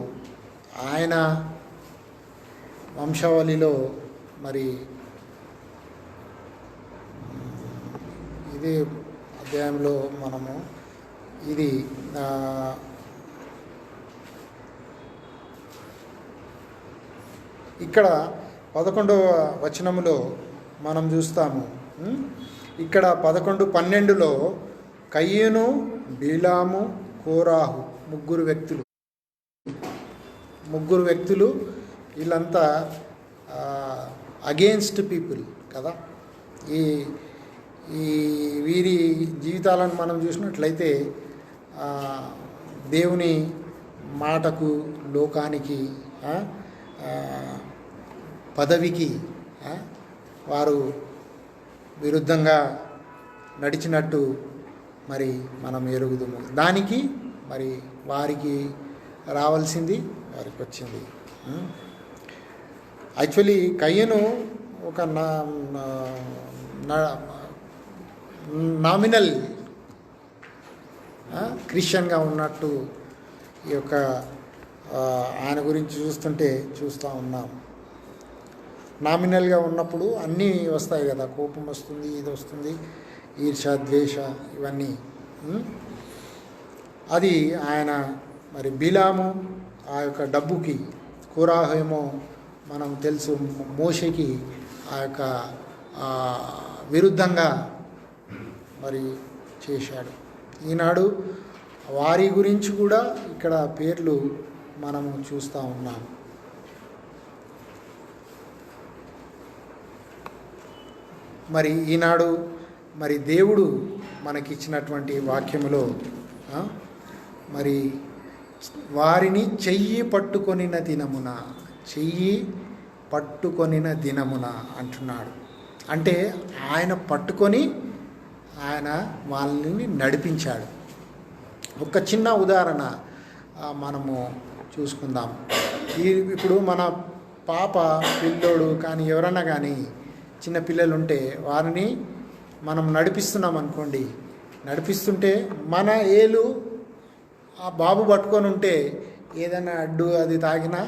ఆయన వంశావళిలో మరి ఇది అధ్యాయంలో మనము ఇది ఇక్కడ 11వ వచనములో మనం చూస్తాము. ఇక్కడ 11:12లో కయ్యను, బీలాము, కోరాహు ముగ్గురు వ్యక్తులు వీళ్ళంతా అగెయిన్స్ట్ పీపుల్ కదా. ఈ ఈ వీరి జీవితాలను మనం చూసినట్లయితే దేవుని మాటకు, లోకానికి, పదవికి వారు విరుద్ధంగా నడిచినట్టు మరి మనం ఎరుగుదుము. దానికి మరి వారికి రావాల్సింది వారికి వచ్చింది. యాక్చువల్లీ కయ్యను ఒక నామినల్ క్రిస్టియన్గా ఉన్నట్టు ఈ యొక్క ఆయన గురించి చూస్తూ ఉన్నాం. నామినల్గా ఉన్నప్పుడు అన్నీ వస్తాయి కదా, కోపం వస్తుంది, ఇది వస్తుంది, ఈర్ష, ద్వేష, ఇవన్నీ. అది ఆయన మరి బిలాము ఆ యొక్క డబ్బుకి, కోరాహు ఏమో మనం తెలుసు మోషేకి ఆ యొక్క విరుద్ధంగా మరి చేశాడు. ఈనాడు వారి గురించి కూడా ఇక్కడ పేర్లు మనము చూస్తూ ఉన్నాం. మరి ఈనాడు మరి దేవుడు మనకిచ్చినటువంటి వాక్యములో మరి వారిని చెయ్యి పట్టుకొనిన దినమున అంటున్నాడు. అంటే ఆయన పట్టుకొని ఆయన వాళ్ళని నడిపించాడు. ఒక చిన్న ఉదాహరణ మనము చూసుకుందాం. ఇప్పుడు మన పాప, పిల్లోడు కానీ ఎవరన్నా కానీ చిన్న పిల్లలు ఉంటే వారిని మనం నడిపిస్తున్నాం అనుకోండి. నడిపిస్తుంటే మన ఏలు ఆ బాబు పట్టుకొని ఉంటే ఏదైనా అడ్డు అది తాగినా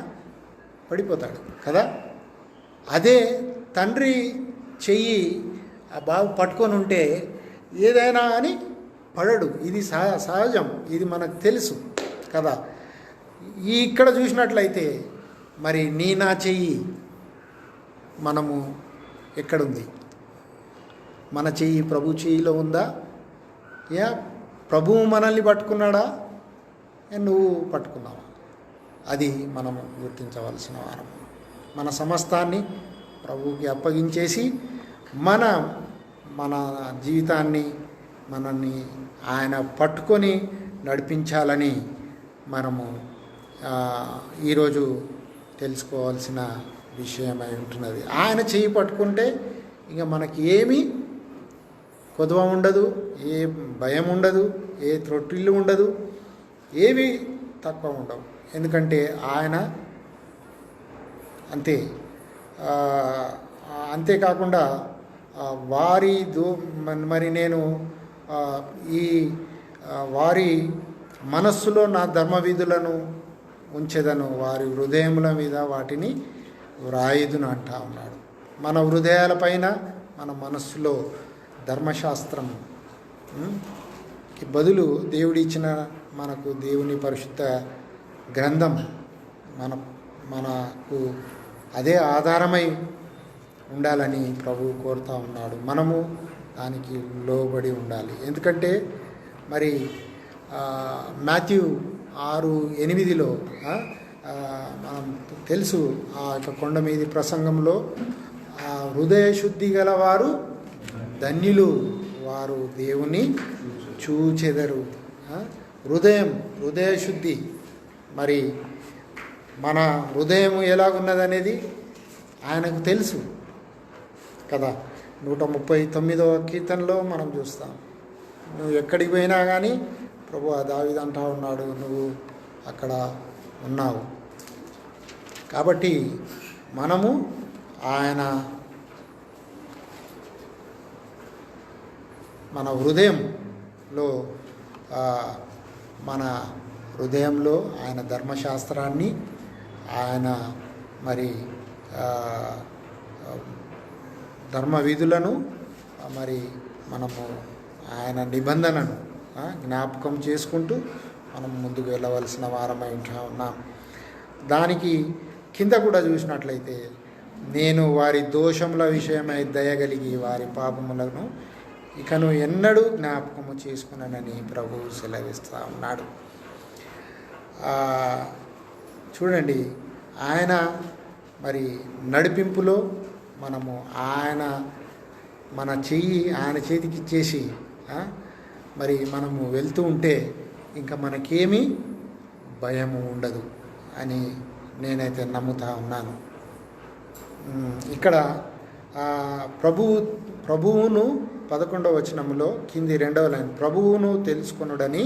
పడిపోతాడు కదా. అదే తండ్రి చెయ్యి ఆ బాబు పట్టుకొని ఉంటే ఏదైనా అని పడడు. ఇది సహజం, ఇది మనకు తెలుసు కదా. ఇక్కడ చూసినట్లయితే మరి నా చెయ్యి మనము ఎక్కడుంది? మన చెయ్యి ప్రభు చెయ్యిలో ఉందా? ప్రభువు మనల్ని పట్టుకున్నాడా? నువ్వు పట్టుకున్నావా? అది మనము గుర్తించవలసిన వారం. మన సమస్తాన్ని ప్రభువుకి అప్పగించేసి మన జీవితాన్ని మనల్ని ఆయన పట్టుకొని నడిపించాలని మనము ఈరోజు తెలుసుకోవాల్సిన విషయమై ఉంటున్నది. ఆయన చెయ్యి పట్టుకుంటే ఇక మనకి ఏమీ కొదవ ఉండదు, ఏ భయం ఉండదు, ఏ త్రొట్టిల్లు ఉండదు, ఏవి తక్కువ ఉండవు. ఎందుకంటే ఆయన అంతేకాకుండా మరి నేను ఈ వారి మనస్సులో నా ధర్మవిధులను ఉంచెదను, వారి హృదయముల మీద వాటిని వ్రాయుదును అంటా ఉన్నాడు. మన హృదయాలపైన, మన మనస్సులో ధర్మశాస్త్రం బదులు దేవుడిచ్చిన మనకు దేవుని పరిశుద్ధ గ్రంథం మనకు అదే ఆధారమై ఉండాలని ప్రభువు కోరుతూ ఉన్నాడు. మనము దానికి లోబడి ఉండాలి. ఎందుకంటే మరి మాథ్యూ 6:8 మనం తెలుసు ఆ యొక్క కొండ మీది ప్రసంగంలో హృదయ శుద్ధి గలవారు ధన్యులు, వారు దేవుని చూచెదరు. హృదయ శుద్ధి. మరి మన హృదయం ఎలాగున్నదనేది ఆయనకు తెలుసు కదా. 139వ కీర్తనలో మనం చూస్తాం. నువ్వు ఎక్కడికి పోయినా కానీ ప్రభు దావీదు అంటా ఉన్నాడు, నువ్వు అక్కడ ఉన్నావు. కాబట్టి మనము మన హృదయంలో ఆయన ధర్మశాస్త్రాన్ని, ఆయన మరి ధర్మ విధులను, మరి మనము ఆయన నిబంధనను జ్ఞాపకం చేసుకుంటూ మనం ముందుకు వెళ్ళవలసిన వారమై ఉన్నాం. దానికి కింద కూడా చూసినట్లయితే, నేను వారి దోషముల విషయమై దయగలిగి వారి పాపములను ఇకను ఎన్నడూ జ్ఞాపకము చేసుకున్నానని ప్రభువు సెలవిస్తూ ఉన్నాడు. చూడండి, ఆయన మరి నడిపింపులో మనము మన చెయ్యి ఆయన చేతికి ఇచ్చేసి మరి మనము వెళ్తూ ఉంటే ఇంకా మనకేమీ భయము ఉండదు అని నేనైతే నమ్ముతా ఉన్నాను. ఇక్కడ ప్రభువును 11వ వచనంలో కింది 2వ లైన్, ప్రభువును తెలుసుకొనుడని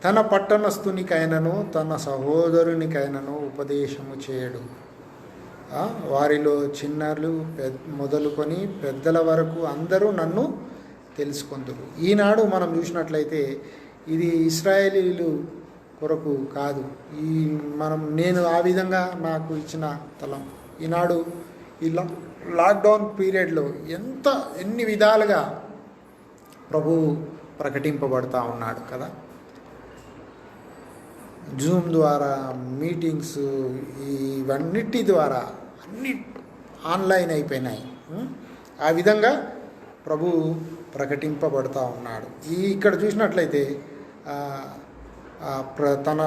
తన పట్టణస్థునికైనను తన సహోదరునికైనను ఉపదేశము చేయడు. వారిలో చిన్నలు మొదలుకొని పెద్దల వరకు అందరూ నన్ను తెలుసుకొందురు. ఈనాడు మనం చూసినట్లయితే ఇది ఇశ్రాయేలీలు కొరకు కాదు. నేను ఆ విధంగా నాకు ఇచ్చిన తలం ఈనాడు ఈ లాక్డౌన్ పీరియడ్లో ఎన్ని విధాలుగా ప్రభువు ప్రకటింపబడుతూ ఉన్నాడు కదా. జూమ్ ద్వారా మీటింగ్స్, ఇవన్నిటి ద్వారా అన్ని ఆన్లైన్ అయిపోయినాయి. ఆ విధంగా ప్రభువు ప్రకటింపబడుతూ ఉన్నాడు. ఇక్కడ చూసినట్లయితే తన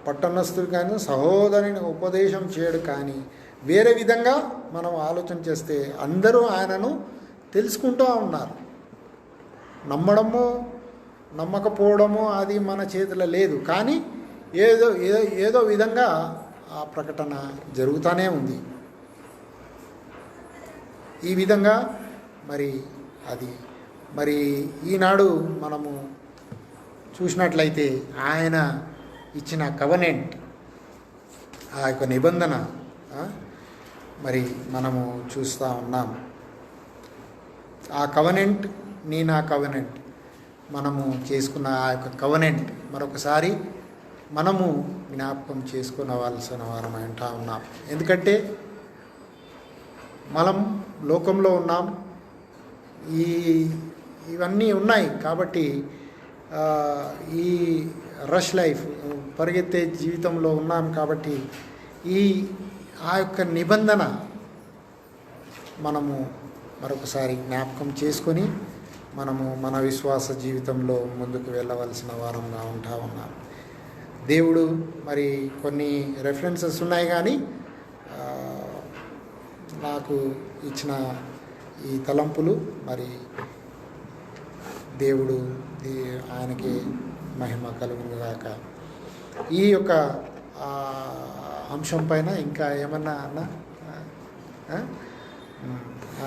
పట్టణస్థుడు కానీ సహోదరుని ఉపదేశం చేయడు. కానీ వేరే విధంగా మనం ఆలోచన చేస్తే అందరూ ఆయనను తెలుసుకుంటూ ఉన్నారు. నమ్మడము నమ్మకపోవడము అది మన చేతిలో లేదు. కానీ ఏదో విధంగా ఆ ప్రకటన జరుగుతూనే ఉంది. ఈ విధంగా మరి ఈనాడు మనము చూసినట్లయితే ఆయన ఇచ్చిన కవనెంట్, ఆ యొక్క నిబంధన మరి మనము చూస్తూ ఉన్నాం. ఆ కవనెంట్, నా కవనెంట్, మనము చేసుకున్న ఆ యొక్క కవనెంట్ మరొకసారి మనము జ్ఞాపకం చేసుకునవలసిన వారం అంటా ఉన్నాం. ఎందుకంటే మనం లోకంలో ఉన్నాం, ఇవన్నీ ఉన్నాయి కాబట్టి ఈ రష్ లైఫ్, పరిగెత్తే జీవితంలో ఉన్నాం కాబట్టి ఆ యొక్క నిబంధన మనము మరొకసారి జ్ఞాపకం చేసుకొని మనము మన విశ్వాస జీవితంలో ముందుకు వెళ్ళవలసిన వారంగా ఉంటా ఉన్నాం. దేవుడు మరి కొన్ని రెఫరెన్సెస్ ఉన్నాయి, కానీ నాకు ఇచ్చిన ఈ తలంపులు మరి దేవుడు ఆయనకి మహిమ కలుగునుగాక. ఈ యొక్క అంశం పైన ఇంకా ఏమన్నా అన్నా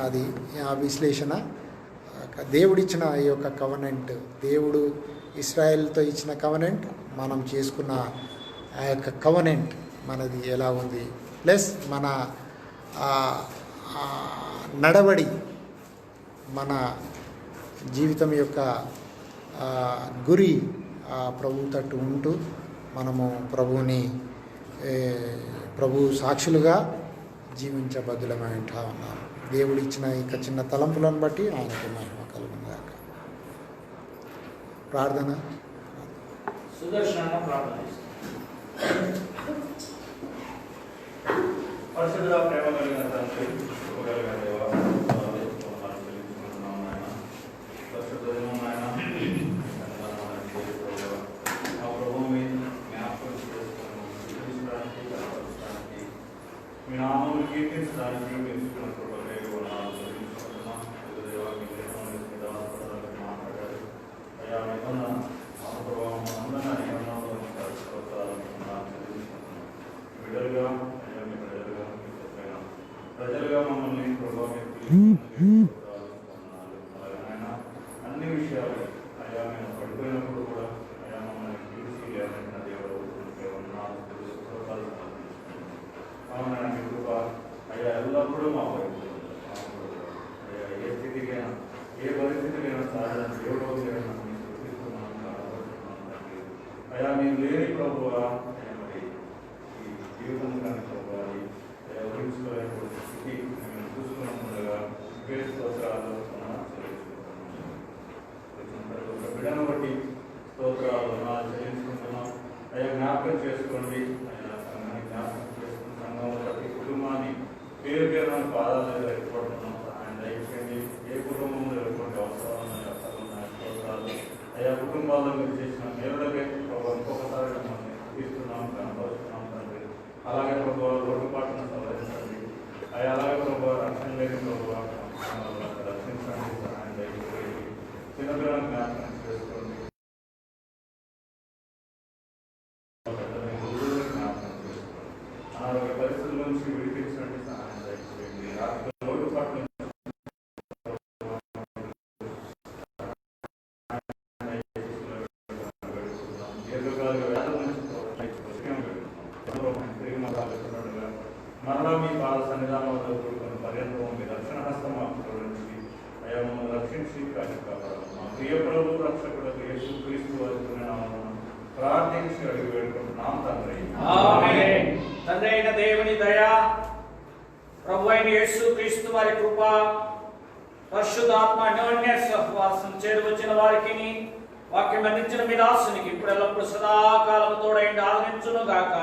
అది ఆ విశ్లేషణ, దేవుడిచ్చిన ఈ యొక్క కవనెంట్, దేవుడు ఇశ్రాయేల్తో ఇచ్చిన కవనెంట్, మనం చేసుకున్న ఆ యొక్క కవనెంట్ మనది ఎలా ఉంది, ప్లస్ మన నడవడి, మన జీవితం యొక్క గురి ప్రభు తట్టు ఉంటూ మనము ప్రభు సాక్షులుగా జీవించబద్దులమై ఉంటా ఉన్నాము. దేవుడు ఇచ్చిన ఇక చిన్న తలంపులను బట్టి ఆయనకు మహిమ కలుగునుగాక. ప్రార్థన. పరిశుద్ధ ప్రేమ కలిగిన తండ్రి, కృపగలిగిన దేవా, పరిశుద్ధము నాయన, మా ప్రభువు జ్ఞాపకం చేసుకోవడానికి, కనపరచడానికి, మీ నామమును కీర్తించడానికి మీరు కృపకై చెల్లించుకుంటున్నాం. దేవా, మీ మాట్లాడారు అయ్యా, నిబంధన మా ప్రభావం అందరినీ నిబంధనలో చెల్లించుకుంటున్నాం. విడుదలగా ప్రజలుగా మమ్మల్ని అలాగైనా అన్ని విషయాలు అయ్యా మేము పడిపోయినప్పుడు కూడా అయ్యా మమ్మల్ని తీర్చి లేవనెత్తిన దేవుడు అవునైనా మీ కృప అయ్యా ఎల్లప్పుడూ మా వైపు అయ్యా ఏ స్థితికైనా ఏ పరిస్థితికైనా సాధన దేవుడు అయ్యా మేము లేని ప్రభువా మరి ఈ జీవితం కానీ ప్రభువా ఊహించుకోలేని స్థితి మేము చూసుకున్నట్టుగా పేరు స్తోత్రాలు ఒక బిడ్డను బట్టి స్తోత్రాలు చెల్లించుకుంటున్నాం. అయ్యా జ్ఞాపకం చేసుకోండి, అయ్యా సంఘాన్ని జ్ఞాపకం చేసుకుని సంఘంలో ప్రతి కుటుంబాన్ని పేరు పేరున పాదాలు ఎత్తుపడుతున్నాం. ఆయన దయచేయండి. ఏ కుటుంబంలో ఎటువంటి అవసరాలు అలాగే ప్రభు లోటుపాటును సవరించండి. అవి అలాగే ప్రభు రక్షణ లేని ప్రభు రక్షించండి, సహాయం దయచేయండి. చిన్నపిల్లలను జ్ఞాపకం చేసుకోండి, గురువులను జ్ఞాపకం చేసుకోండి. అనారోగ్య పరిస్థితుల నుంచి విడిపించండి, సహాయం దయచేయండి. లోటుపాటు మరలా మీ పాద సన్నిధానంలో కూడుకున్న పర్యంతం మీ రక్షణ హస్తం మాకు తోడించి అయా మమ్మల్ని రక్షించి కాపాడాలి. మా ప్రియ ప్రభు రక్షకుడు యేసు క్రీస్తు వారి నామమున ప్రార్థించి అడిగి వేడుకుంటున్నాం తండ్రి. ఆమేన్. తండ్రి అయిన దేవుని దయ, ప్రభు అయిన యేసు క్రీస్తు వారి కృప, పరిశుద్ధాత్మ అన్యోన్య సహవాసం చేరువచ్చిన వారికి, వాక్యం అందించిన మీ దాసునికి ఇప్పుడు ఎల్లప్పుడు సదాకాలం తోడైండి ఆదరించును గాక.